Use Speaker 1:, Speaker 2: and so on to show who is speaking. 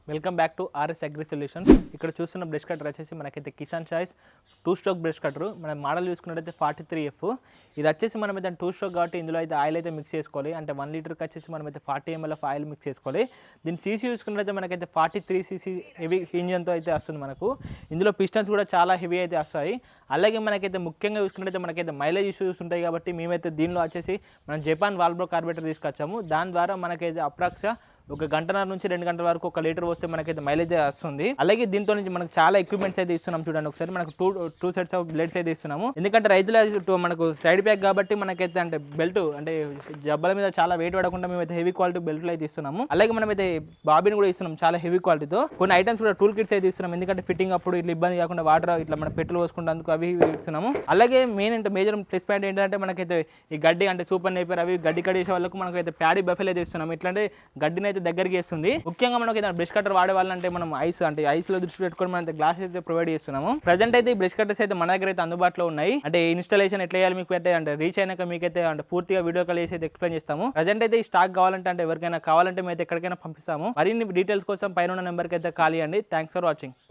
Speaker 1: Welcome back to RS agri solutions. ఇక్కడ చూస్తున్న brush cutter వచ్చేసి మనకైతే Kisan choice 2 stroke brush cutter. మన మోడల్ చూసుకున్నట్టయితే 43F. ఇది వచ్చేసి మనమైతే 2 స్ట్రోక్ కాబట్టి ఇందులో అయితే ఆయిల్ అయితే మిక్స్ చేసుకోవాలి. అంటే 1 లీటర్కి వచ్చేసి మనమైతే 40 ml ఆఫ్ ఆయిల్ మిక్స్ చేసుకోవాలి. దీని సీసీ చూసుకున్నట్టయితే మనకైతే 43cc హెవీ ఇంజన్తో అయితే వస్తుంది. మనకు ఇందులో పిస్టన్స్ కూడా చాలా హెవీ అయితే వస్తాయి. అలాగే మనకైతే ముఖ్యంగా చూసుకున్నట్టయితే మనకైతే మైలేజ్ ఇష్యూస్ ఉంటాయి కాబట్టి మేమైతే దీనిలో వచ్చేసి మనం జపాన్ వాల్బ్రో కార్బోరేటర్ తీసుకొచ్చాము. దాని ద్వారా మనకైతే అప్రాక్స్ ఒక గంటన్నర నుంచి 2 గంటల వరకు 1 లీటర్ వస్తే మనకైతే మైలేజ్ వస్తుంది. అలాగే దీంతో నుంచి మనకు చాలా ఎక్విప్మెంట్స్ అయితే ఇస్తున్నాం. చూడండి ఒకసారి మనకు టూ సెట్స్ ఆఫ్ బ్లేడ్స్ అయితే ఇస్తున్నాము. ఎందుకంటే రైతుల మనకు సైడ్ ప్యాక్ కాబట్టి మనకైతే అంటే బెల్ట్ అంటే జబ్బల మీద చాలా వెయిట్ పడకుండా మేమైతే హెవీ క్వాలిటీ బెల్ట్లు అయితే ఇస్తున్నాము. అలాగే మనమైతే బాబిని కూడా ఇస్తున్నాం చాలా హెవీ క్వాలిటీతో. కొన్ని ఐటమ్స్ కూడా టూల్ కిట్స్ అయితే ఇస్తున్నాం. ఎందుకంటే ఫిట్టింగ్ అప్పుడు ఇట్లా ఇబ్బంది కాకుండా వాటర్ ఇట్లా మన పెట్రోల్ పోసుకుంటేందుకు అవి ఇస్తున్నాము. అలాగే మేజర్ ప్లస్ పాయింట్ ఏంటంటే మనకైతే ఈ గడ్డి అంటే సూపర్ నేపర్ అవి గడ్డి కడిగేసే వాళ్ళకు మనకైతే ప్యాడీ బఫెల్ అయితే ఇస్తున్నాం. ఇట్లాంటి గడ్డిని అయితే దగ్గరికి వేస్తుంది. ముఖ్యంగా మనకి బ్రష్ కట్టర్ వాడే వాళ్ళంటే మనం ఐస్ లో దృష్టి పెట్టుకొని మనం గ్లాస్ అయితే ప్రొవైడ్ చేస్తున్నాము. ప్రజెంట్ అయితే ఈ బ్రష్ కట్టర్స్ అయితే మన దగ్గర అయితే అందుబాటులో ఉన్నాయి. అంటే ఇన్స్టాలేషన్ ఎట్లా చేయాలి మీకు అయితే అంటే రీచ్ అయినాక మీకైతే అంటే పూర్తిగా వీడియో కాల్ చేసి అయితే ఎక్స్ప్లెయిన్ చేస్తాము. ప్రజెంట్ అయితే ఈ స్టాక్ కావాలంటే అంటే ఎవరికైనా కావాలంటే మేము అయితే ఎక్కడికైనా పంపిస్తాము. మరిన్ని డీటెయిల్స్ కోసం పైన ఉన్న నెంబర్కి అయితే కాల్ చేయండి. Thanks for watching.